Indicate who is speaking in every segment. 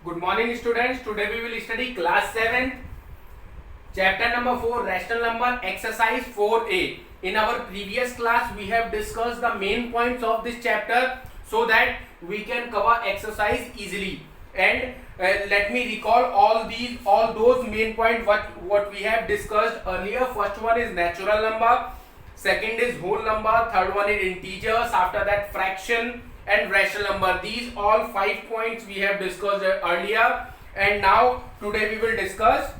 Speaker 1: Good morning students. Today we will study class 7 chapter number 4 rational number exercise 4a. In our previous class we have discussed the main points of this chapter so that we can cover exercise easily. And let me recall all those main points what we have discussed earlier. First one is natural number, second is whole number, third one is integers, after that fraction and rational number. These all 5 points we have discussed earlier, and now today we will discuss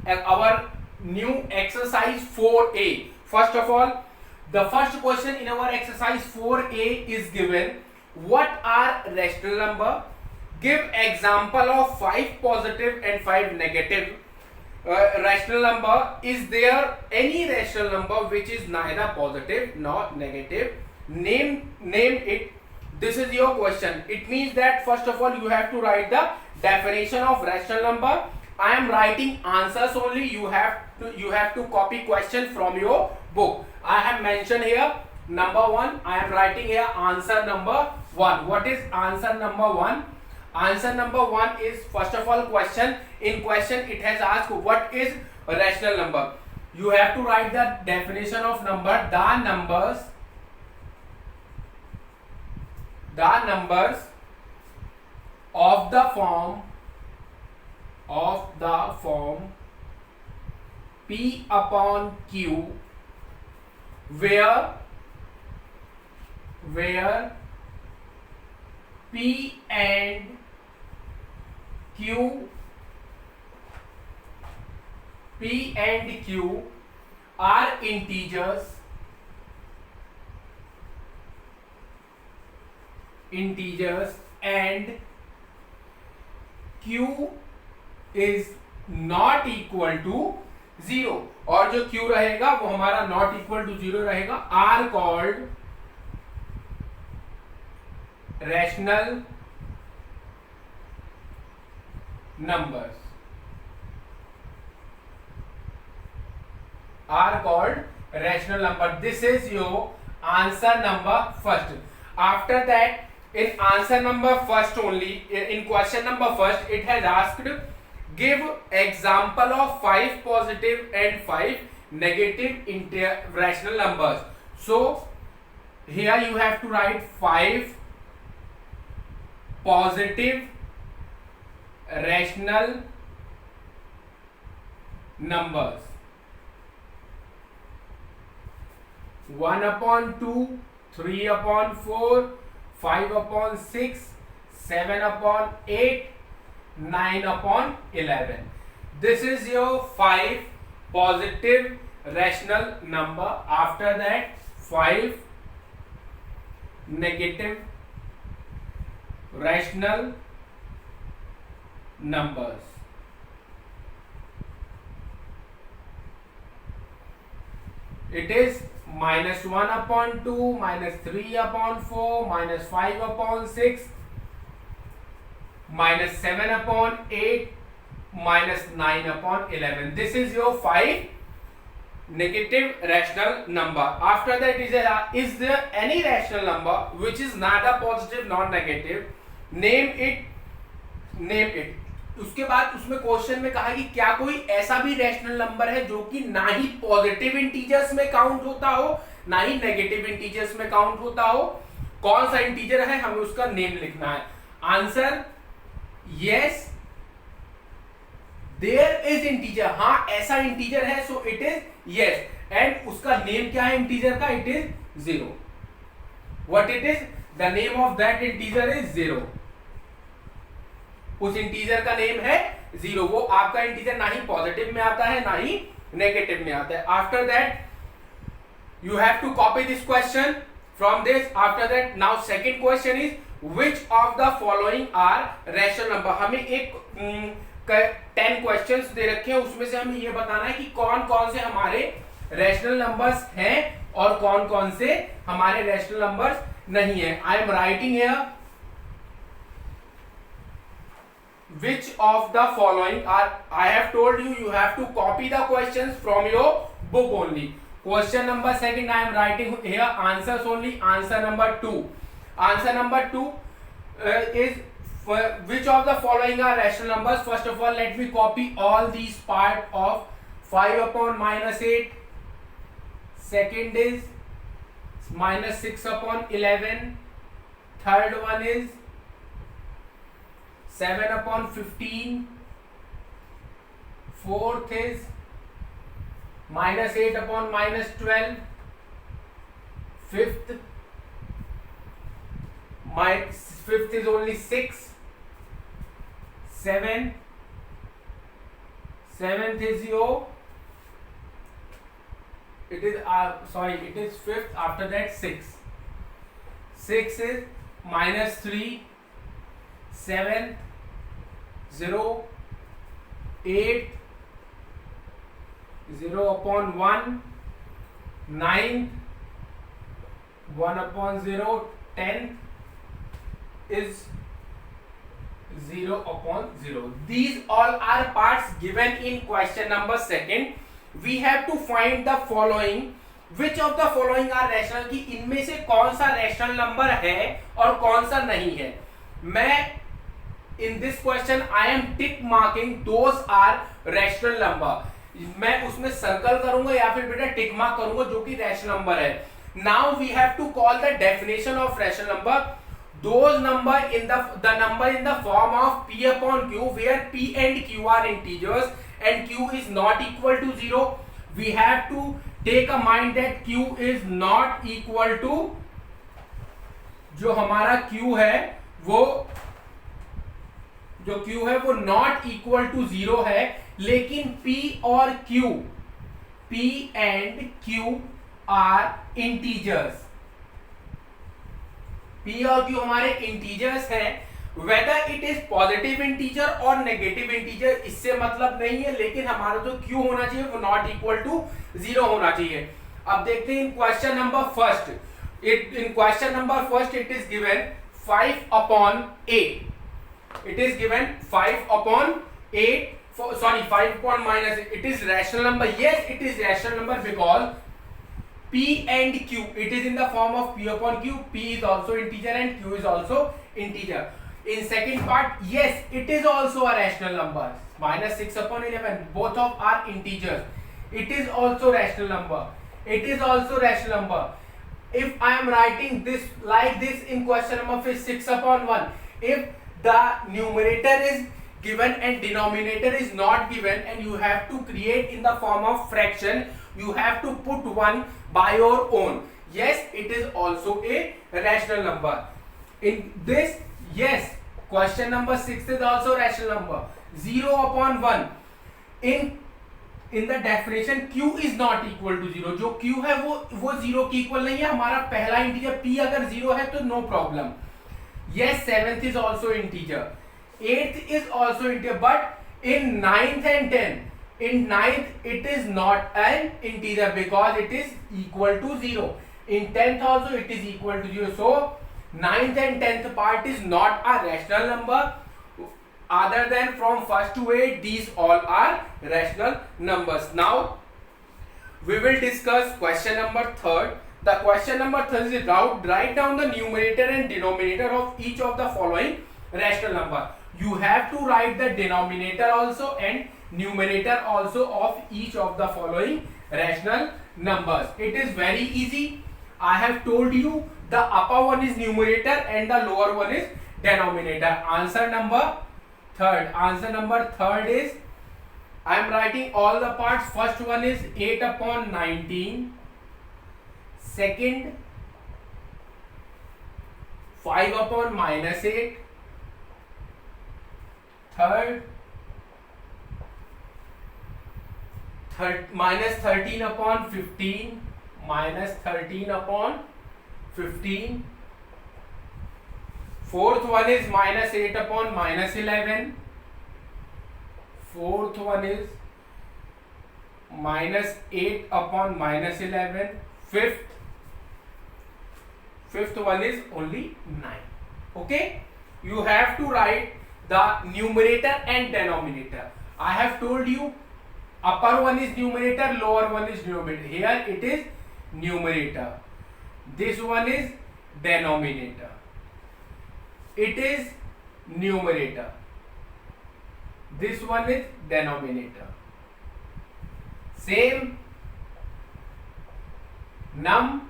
Speaker 1: our new exercise 4a. First of all, the first question in our exercise 4a is given: what are rational number? Give example of 5 positive and 5 negative rational number. Is there any rational number which is neither positive nor negative? Name it. This is your question. It means that first of all you have to write the definition of rational number. I am writing answers only. You have to copy question from your book. I have mentioned here number 1. I am writing here answer number 1. What is answer number 1? Answer number 1 is first of all question. In question it has asked what is a rational number. You have to write the definition of number. The numbers of the form P upon Q where P and Q are integers and Q is not equal to 0, और जो Q रहेगा वो हमारा not equal to 0 रहेगा, are called rational numbers. This is your answer number first. After that, in answer number first only, in question number first, it has asked give example of 5 positive and 5 negative rational numbers. So here you have to write 5 positive rational numbers. 1 upon 2, 3 upon 4, 5 upon 6, 7 upon 8, 9 upon 11. This is your 5 positive rational number. After that 5 negative rational numbers. It is minus 1 upon 2, minus 3 upon 4, minus 5 upon 6, minus 7 upon 8, minus 9 upon 11. This is your 5 negative rational number. After that is there any rational number which is neither positive nor negative? Name it. उसके बाद उसमें question में कहा कि क्या कोई ऐसा भी रैशनल नंबर है जो कि ना ही पॉजिटिव इंटीजर्स में काउंट होता हो ना ही नेगेटिव इंटीजर्स में काउंट होता हो. कौन सा इंटीजर है हमें उसका नेम लिखना है. Answer yes, there is integer. हाँ ऐसा इंटीजर है, so it is yes. And उसका नेम क्या है इंटीजर का? It is 0. What it is? The name of that integer is 0. उस इंटीजर का नेम है 0. वो आपका इंटीजर ना ही पॉजिटिव में आता है ना ही नेगेटिव में आता है. After that you have to copy this question from this. After that now second question is which of the following are rational number. हमें एक 10 क्वेश्चंस दे रखे हैं, उसमें से हमें ये बताना है कि कौन कौन से हमारे रैशनल नंबर्स हैं और कौन कौन से हमारे रैशनल नंबर्स नहीं है. I am writing here which of the following are. I have told you have to copy the questions from your book only. Question number second I am writing here answers only. Answer number 2 is which of the following are rational numbers? First of all, let me copy all these part of 5 upon minus 8. Second is minus 6 upon 11. Third one is 7 upon 15. Fourth is minus 8 upon minus 12. Fifth is only 6. Seventh is it is fifth. After that 6. 6 is minus 3. 7th 0. 8 0 upon 1. 9th 1 upon 0. 10th is 0 upon 0. These all are parts given in question number second. We have to find the following. Which of the following are rational, कि इनमें से कौन सा rational number है और कौन सा नहीं है. मैं in this question I am tick marking those are rational number. मैं उसमें सर्कल करूंगा या फिर बेटा टिक मार्क करूंगा जो कि रैशनल नंबर है. Now we have to call the definition of rational number. Those number in the number in the form of p upon q, where p and q are integers and q is not equal to 0. We have to take a mind that q is not equal to, जो हमारा q है वो not equal to 0 है, लेकिन p और q, p and q are integers. p और q हमारे integers हैं. Whether it is positive integer और नेगेटिव इंटीजर इससे मतलब नहीं है, लेकिन हमारा जो q होना चाहिए वो नॉट इक्वल टू 0 होना चाहिए. अब देखते हैं in question number first. In question number first it is given 5 upon 8. It is given 5 upon 8. 5 upon minus 8. It is rational number. Yes, it is rational number because p and q, it is in the form of p upon q. P is also integer and q is also integer. In second part, yes, it is also a rational number. Minus 6 upon 11, both of are integers. It is also rational number. It is also rational number. If I am writing this like this in question number 6 upon 1, if the numerator is given and denominator is not given and you have to create in the form of fraction, you have to put 1 by your own. Yes, it is also a rational number. In this, yes, question number 6 is also rational number. 0 upon 1. In the definition q is not equal to 0. जो q है वो 0 की equal नहीं है. हमारा पहला integer p अगर 0 है तो no problem. Yes, 7th is also integer. 8th is also integer, but in 9th and 10th, in 9th it is not an integer because it is equal to 0. In 10th also it is equal to 0. So 9th and 10th part is not a rational number. Other than from 1st to 8, these all are rational numbers. Now we will discuss question number 3rd. The question number 3 is write down the numerator and denominator of each of the following rational number. You have to write the denominator also and numerator also of each of the following rational numbers. It is very easy. I have told you the upper one is numerator and the lower one is denominator. Answer number 3rd. Answer number 3rd is, I am writing all the parts. First one is 8 upon 19. Second, 5 upon minus 8. Third, minus 13 upon 15. Minus 13 upon 15. Fourth one is minus 8 upon minus 11. Fourth one is minus 8 upon minus 11. Fifth one is only 9. Okay, you have to write the numerator and denominator. I have told you upper one is numerator, lower one is denominator. Here it is numerator. This one is denominator. It is numerator. This one is denominator. Same num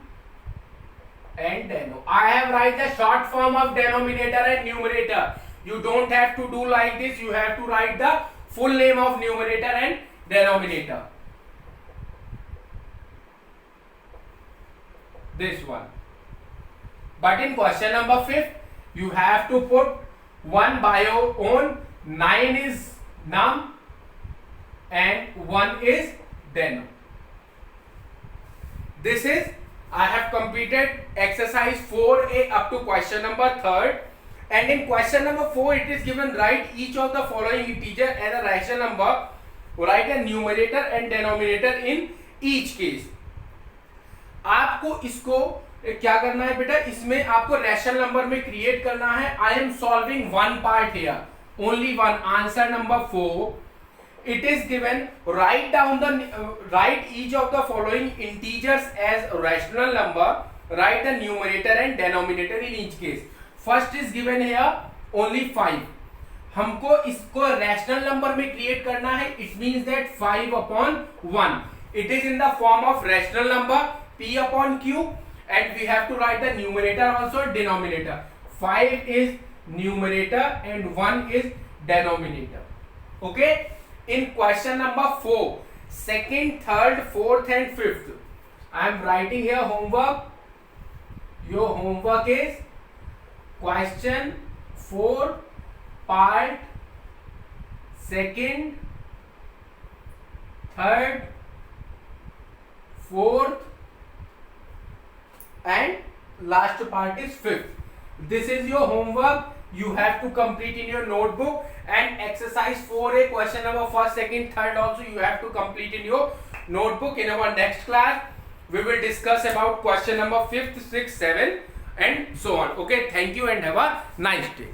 Speaker 1: and deno. I have write the short form of denominator and numerator. You don't have to do like this. You have to write the full name of numerator and denominator. This one. But in question number 5, you have to put 1 by your own. 9 is num and 1 is deno. This is, I have completed exercise 4A up to question number 3rd, and in question number 4 it is given write each of the following integer as a rational number. Write a numerator and denominator in each case. आपको इसको क्या करना है बेटा, इसमें आपको rational number में create करना है. I am solving one part here, only one. Answer number 4. It is given, write each of the following integers as rational number. Write the numerator and denominator in each case. First is given here only 5. हमको इसको rational number में create करना है. It means that 5 upon 1. It is in the form of rational number p upon q, and we have to write the numerator also denominator. 5 is numerator and 1 is denominator. Okay. In question number 4, second, third, fourth and fifth, I am writing here homework. Your homework is question 4 part second, third, fourth and last part is fifth. This is your homework. You have to complete in your notebook, and exercise 4A question number 1st, 2nd, 3rd also you have to complete in your notebook. In our next class we will discuss about question number 5th, 6th, 7th and so on. Okay, thank you and have a nice day.